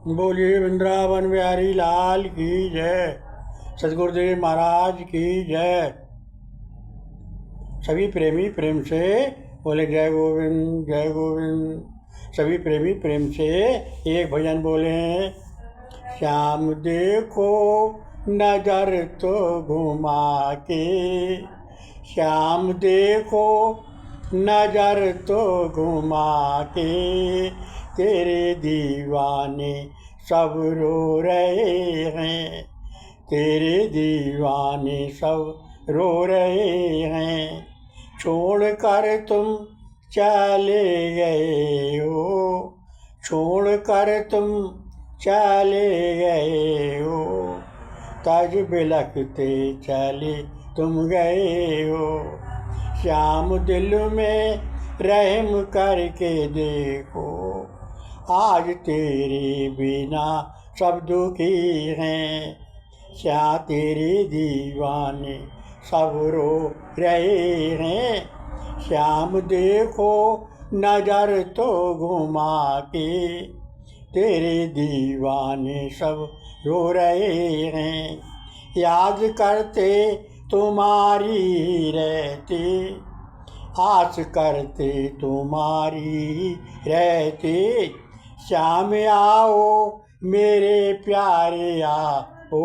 बोलिए वृंदावन बिहारी लाल की जय। सदगुरुदेव महाराज की जय। सभी प्रेमी प्रेम से बोले जय गोविंद जय गोविंद। सभी प्रेमी प्रेम से एक भजन बोले। श्याम देखो नजर तो घुमा के, श्याम देखो नजर तो घुमा के, तेरे दीवाने सब रो रहे हैं, तेरे दीवाने सब रो रहे हैं। छोड़ कर तुम चले गए हो, छोड़ कर तुम चले गए हो, तज बिलखते चले तुम गए हो। श्याम दिल में रहम करके देखो, आज तेरे बिना सब दुखी हैं। श्याम तेरे दीवाने सब रो रहे हैं। श्याम देखो नजर तो घुमा के, तेरे दीवाने सब रो रहे हैं। याद करते तुम्हारी रहते, आस करते तुम्हारी रहते। श्याम आओ मेरे प्यारे आओ,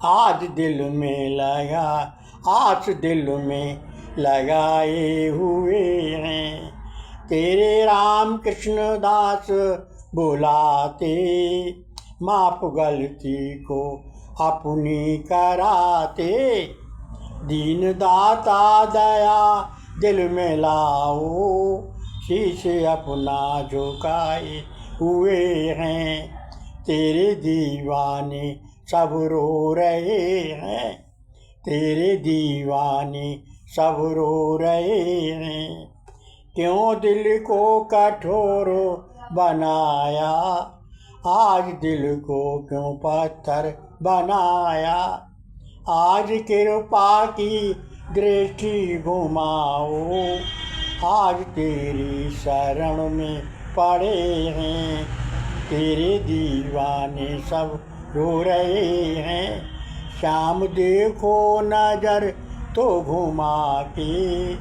आज दिल में लगा आस दिल में लगाए हुए हैं। तेरे राम कृष्ण दास बुलाते, माफ गलती को अपनी कराते। दीन दाता दया दिल में लाओ, शीशे अपना झुकाए हुए हैं। तेरे दीवाने सब रो रहे हैं, तेरे दीवाने सब रो रहे हैं। क्यों दिल को कठोर बनाया, आज दिल को क्यों पत्थर बनाया। आज कृपा की दृष्टि घुमाओ, आज तेरी शरण में पड़े हैं। तेरे दीवाने सब रो रहे हैं। श्याम देखो नजर तो घुमा के,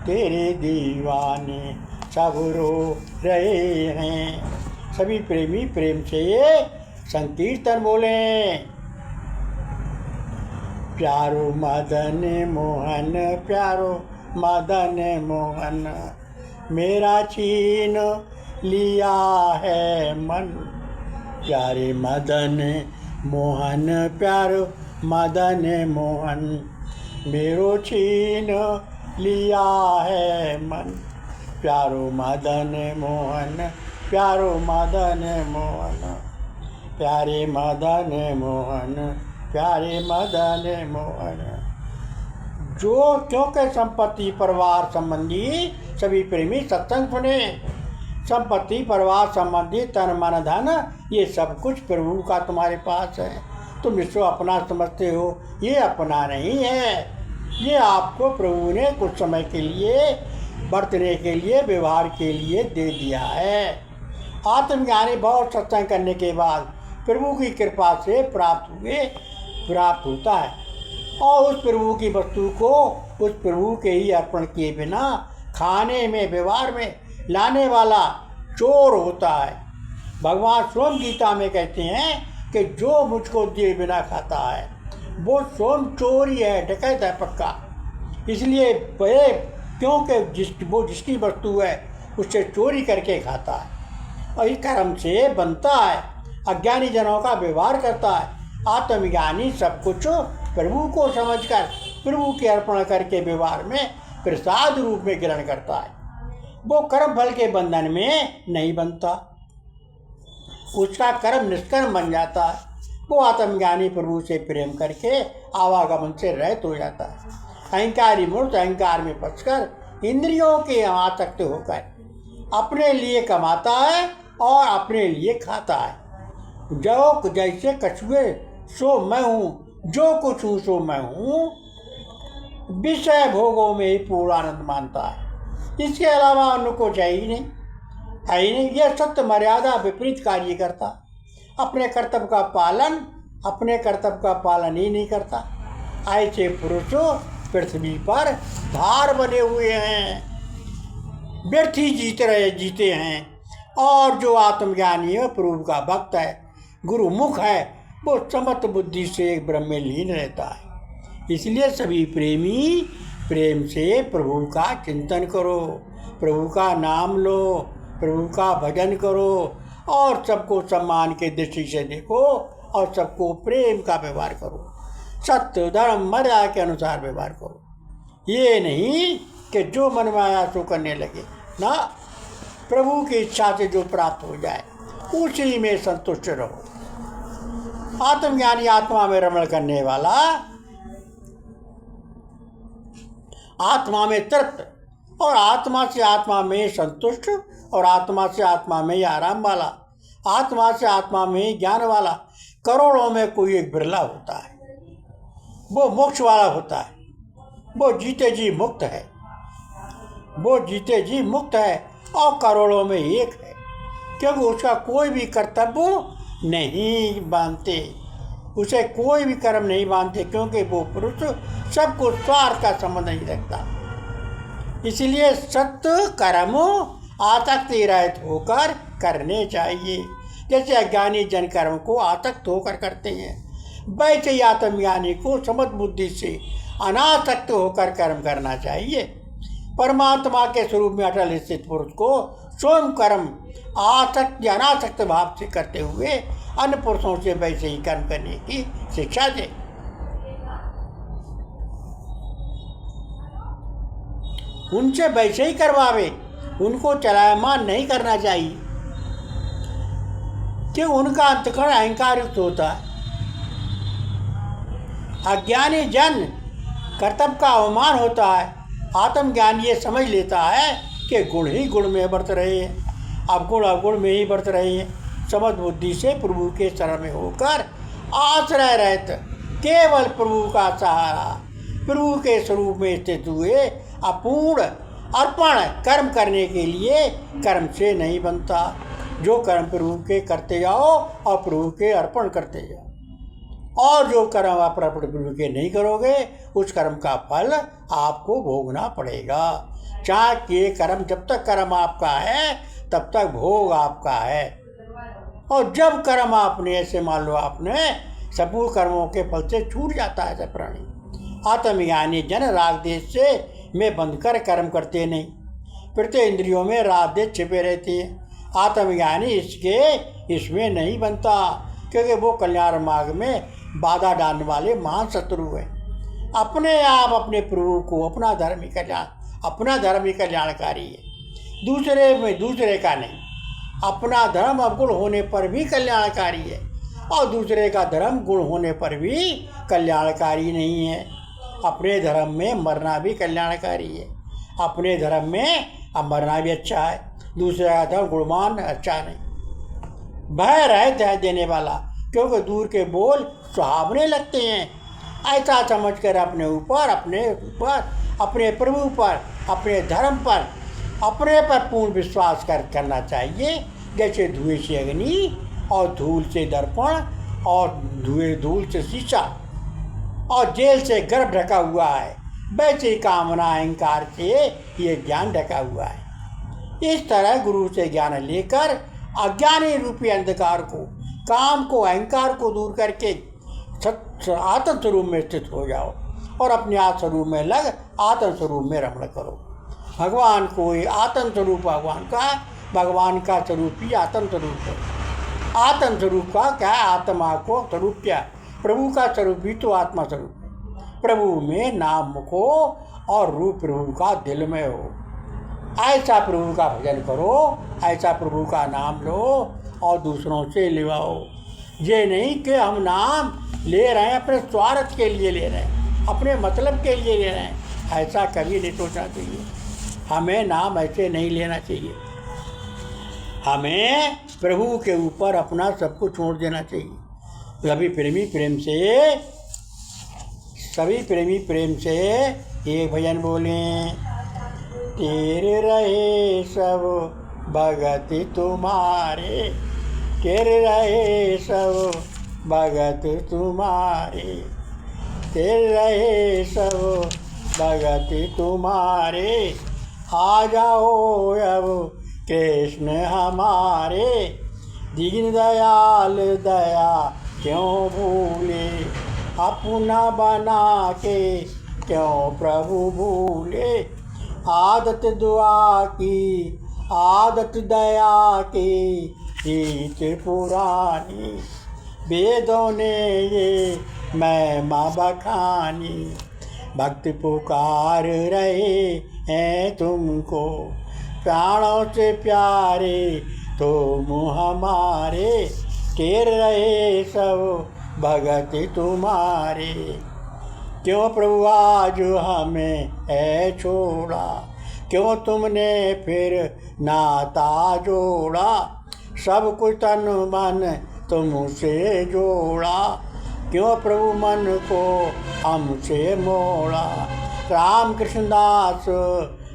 तेरे दीवाने सब रो रहे हैं। सभी प्रेमी प्रेम से संकीर्तन बोले। प्यारो मदन मोहन प्यारो मदन मोहन, मेरा छीन लिया है मन। प्यारे मदन मोहन प्यारो मदन मोहन, मेरो छीन लिया है मन। प्यारो मदन मोहन प्यारो मदन मोहन, प्यारे मदन मोहन प्यारे मदन मोहन। जो क्योंकि संपत्ति परिवार संबंधी सभी प्रेमी सत्संग सुने। संपत्ति परिवार संबंधी तन मन धन ये सब कुछ प्रभु का तुम्हारे पास है। तुम इसको अपना समझते हो, ये अपना नहीं है। ये आपको प्रभु ने कुछ समय के लिए बरतने के लिए व्यवहार के लिए दे दिया है। आत्मज्ञानी बहुत सत्संग करने के बाद प्रभु की कृपा से प्राप्त होता है, और उस प्रभु की वस्तु को उस प्रभु के ही अर्पण किए बिना खाने में व्यवहार में लाने वाला चोर होता है। भगवान स्वयं गीता में कहते हैं कि जो मुझको दिए बिना खाता है वो स्वयं चोर ही है, डकैत है पक्का। इसलिए क्योंकि वो जिसकी वस्तु है उससे चोरी करके खाता है और इस कर्म से बनता है। अज्ञानी जनों का व्यवहार करता है। आत्मज्ञानी सब कुछ प्रभु को समझकर प्रभु के अर्पण करके व्यवहार में प्रसाद रूप में ग्रहण करता है। वो कर्म फल के बंधन में नहीं बनता, उसका कर्म निष्कर्म बन जाता है। वो आत्मज्ञानी प्रभु से प्रेम करके आवागमन से रहित हो जाता है। अहंकारी मूर्त अहंकार में फंसकर इंद्रियों के आसक्त होकर अपने लिए कमाता है और अपने लिए खाता है। जो जैसे कछुए सो मैं हूँ, जो कुछ हूँ सो मैं हूँ, विषय भोगों में ही पूर्ण आनंद मानता है। इसके अलावा उनको चाहिए नहीं। है ही नहीं। यह सत्य मर्यादा विपरीत कार्य करता, अपने कर्तव्य का पालन ही नहीं करता। ऐसे पुरुष पृथ्वी पर धार बने हुए हैं, व्यर्थ ही जीते हैं। और जो आत्मज्ञानी है, प्रभु का भक्त है, गुरुमुख है, वो समस्त बुद्धि से एक ब्रह्म में लीन रहता है। इसलिए सभी प्रेमी प्रेम से प्रभु का चिंतन करो, प्रभु का नाम लो, प्रभु का भजन करो और सबको सम्मान के दृष्टि से देखो और सबको प्रेम का व्यवहार करो, सत्य धर्म मर्यादा के अनुसार व्यवहार करो। ये नहीं कि जो मन में आया सो करने लगे ना, प्रभु की इच्छा से जो प्राप्त हो जाए उसी में संतुष्ट रहो। आत्मज्ञानी आत्मा में रमण करने वाला, आत्मा में तृप्त और आत्मा से आत्मा में संतुष्ट और आत्मा से आत्मा में आराम वाला, आत्मा से आत्मा में ज्ञान वाला करोड़ों में कोई एक बिरला होता है। वो मोक्ष वाला होता है, वो जीते जी मुक्त है, वो जीते जी मुक्त है और करोड़ों में एक है, क्योंकि उसका कोई भी कर्तव्य नहीं बांधते, उसे कोई भी कर्म नहीं बांधते, क्योंकि वो पुरुष सबको स्वार्थ का संबंध नहीं रखता। इसलिए सत्य कर्म आसक्ति रहित होकर करने चाहिए। जैसे अज्ञानी जन कर्म को आसक्त होकर करते हैं, वैसे ही आत्मज्ञानी को समझ बुद्धि से अनासक्त होकर कर्म करना चाहिए। परमात्मा के स्वरूप में अटल स्थित पुरुष को स्वयं कर्म आसक्त या अनासक्त भाव से करते हुए अन्य पुरुषों से वैसे ही कर्म करने की शिक्षा दे। उनसे वैसे ही करवावे, उनको चलायमान नहीं करना चाहिए कि उनका अंतःकरण अहंकार युक्त होता है। अज्ञानी जन कर्तव्य का अवमान होता है, आत्मज्ञान ये समझ लेता है कि गुण ही गुण में बरत रहे हैं, अवगुण अवगुण में ही बरत रहे हैं। समझ बुद्धि से प्रभु के शरण में होकर आश्रय रहित केवल प्रभु का सहारा, प्रभु के स्वरूप में स्थित हुए अपूर्ण अर्पण कर्म करने के लिए कर्म से नहीं बनता। जो कर्म प्रभु के करते जाओ और प्रभु के अर्पण करते जाओ, और जो कर्म आप प्रभु के नहीं करोगे उस कर्म का फल आपको भोगना पड़ेगा। चाहे ये कर्म, जब तक कर्म आपका है तब तक भोग आपका है, और जब कर्म आपने ऐसे मान लो आपने सबूत कर्मों के फल से छूट जाता है सब प्राणी। आत्मज्ञानी जन राग देश से में बंधकर कर्म करते नहीं, प्रत्येक इंद्रियों में राग देश छिपे रहती है। आत्मज्ञानी इसमें नहीं बनता, क्योंकि वो कल्याण मार्ग में बाधा डालने वाले महान शत्रु हैं। अपने आप अपने प्रभु को अपना धर्म ही कल्याणकारी है, दूसरे में दूसरे का नहीं। अपना धर्म अवगुण होने पर भी कल्याणकारी है और दूसरे का धर्म गुण होने पर भी कल्याणकारी नहीं है। अपने धर्म में मरना भी कल्याणकारी है, अपने धर्म में अब मरना भी अच्छा है, दूसरे का धर्म गुणमान अच्छा नहीं। भय रहित है देने वाला, क्योंकि दूर के बोल सुहावने लगते हैं। ऐसा समझकर अपने प्रभु पर, अपने धर्म पर, अपने पर पूर्ण विश्वास करना चाहिए। जैसे धुएं से अग्नि और धूल से दर्पण और धूल से शीशा और जेल से गर्भ ढका हुआ है, वैसे ही कामना अहंकार से ये ज्ञान ढका हुआ है। इस तरह गुरु से ज्ञान लेकर अज्ञानी रूपी अंधकार को, काम को, अहंकार को दूर करके आत्म स्वरूप में स्थित हो जाओ और अपने आत्म स्वरूप में लग आत्म स्वरूप में रमण करो। भगवान को आत्म स्वरूप भगवान का स्वरूप ही आत्म स्वरूप है। आत्म स्वरूप का क्या, आत्मा को स्वरूप क्या, प्रभु का स्वरूप भी तो आत्मा स्वरूप है। प्रभु में नाम को और रूप प्रभु का दिल में हो। ऐसा प्रभु का भजन करो, ऐसा प्रभु का नाम लो और दूसरों से लिवाओ। ये नहीं कि हम नाम ले रहे हैं अपने स्वार्थ के लिए ले रहे हैं, अपने मतलब के लिए ले रहे हैं, ऐसा कभी नहीं सोचना चाहिए। हमें नाम ऐसे नहीं लेना चाहिए, हमें प्रभु के ऊपर अपना सब कुछ छोड़ देना चाहिए। सभी प्रेमी प्रेम से एक भजन बोलें। तेरे रहे सब भगत तुम्हारे, तेरे रहे सब भगत तुम्हारे, तेरे रहे सब भगत तुम्हारे। आ जाओ अब कृष्ण हमारे, दीन दयाल दया क्यों भूले, अपना बना के क्यों प्रभु भूले। आदत दुआ की आदत दया की रीत पुरानी, वेदों ने ये महिमा बखानी। भक्त पुकार रहे हैं तुमको, प्राणों से प्यारे तुम हमारे, तेरे रहे सब भगत तुम्हारे। क्यों प्रभु आज हमें है छोड़ा, क्यों तुमने फिर नाता जोड़ा। सब कुछ तन मन तुमसे जोड़ा, क्यों प्रभु मन को हमसे मोड़ा। राम कृष्ण दास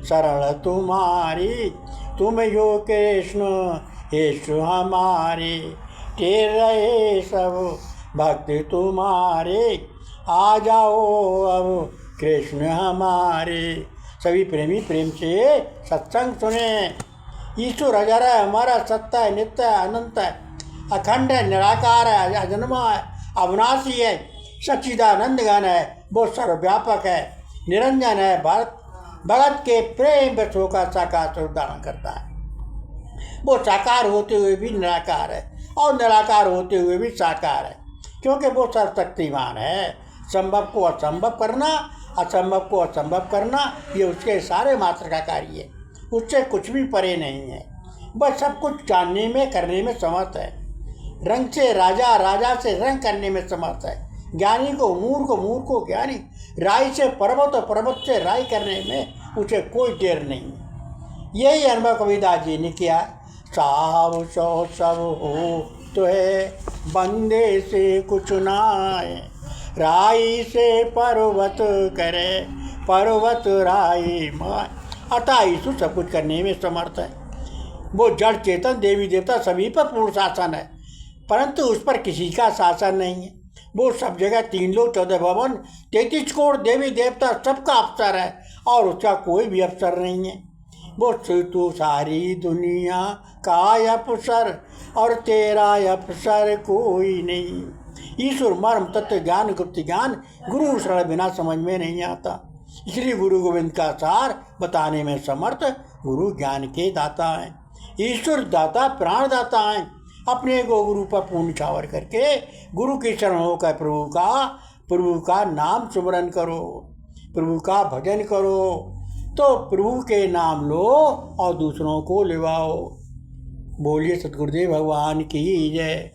शरण तुम्हारी, तुम यो कृष्ण यीशु हमारे, तेरे रहे सब भक्त तुम्हारे। आ जाओ अब कृष्ण हमारे। सभी प्रेमी प्रेम से सत्संग सुने। ईश्वर अजर है, हमारा सत्ता है, नित्य है, अनंत है, अखंड है, निराकार है, अजन्मा है, अविनाशी है, सच्चिदानंद घन है, वो सर्वव्यापक है, निरंजन है, भगत के प्रेम बसों का साकार स्वरूप धारण करता है। वो साकार होते हुए भी निराकार है और निराकार होते हुए भी साकार है, क्योंकि वो सर्वशक्तिमान है। संभव को असंभव करना, असंभव को असंभव करना, ये उसके सारे मात्र का कार्य है, उससे कुछ भी परे नहीं है। बस सब कुछ जानने में करने में समर्थ है। रंग से राजा, राजा से रंग करने में समर्थ है। ज्ञानी को मूर्ख, मूर्ख को ज्ञानी, राय से पर्वत और पर्वत से राय करने में उसे कोई देर नहीं। यही अनुभव कबीरदास जी ने किया। साव सौ सब हो तो है, बंदे से कुछ नाय, राई से पर्वत करे, पर्वत राई माय। अतः यीशु सब कुछ करने में समर्थ है। वो जड़ चेतन देवी देवता सभी पर पूर्ण शासन है, परंतु उस पर किसी का शासन नहीं है। वो सब जगह 3 लोक 14 भवन 33 करोड़ देवी देवता सबका अफसर है और उसका कोई भी अफसर नहीं है। वो तो सारी दुनिया का अफसर और तेरा अफसर कोई नहीं। ईश्वर मर्म तत्व ज्ञान गुप्त ज्ञान गुरु शरण बिना समझ में नहीं आता। इसलिए गुरु गोविंद का सार बताने में समर्थ गुरु ज्ञान के दाता हैं। ईश्वर दाता प्राण दाता हैं। अपने को गुरु पर पूर्ण छावर करके गुरु की शरण होकर प्रभु का नाम सुमरन करो, प्रभु का भजन करो, तो प्रभु के नाम लो और दूसरों को लिवाओ। बोलिए सतगुरुदेव भगवान की जय।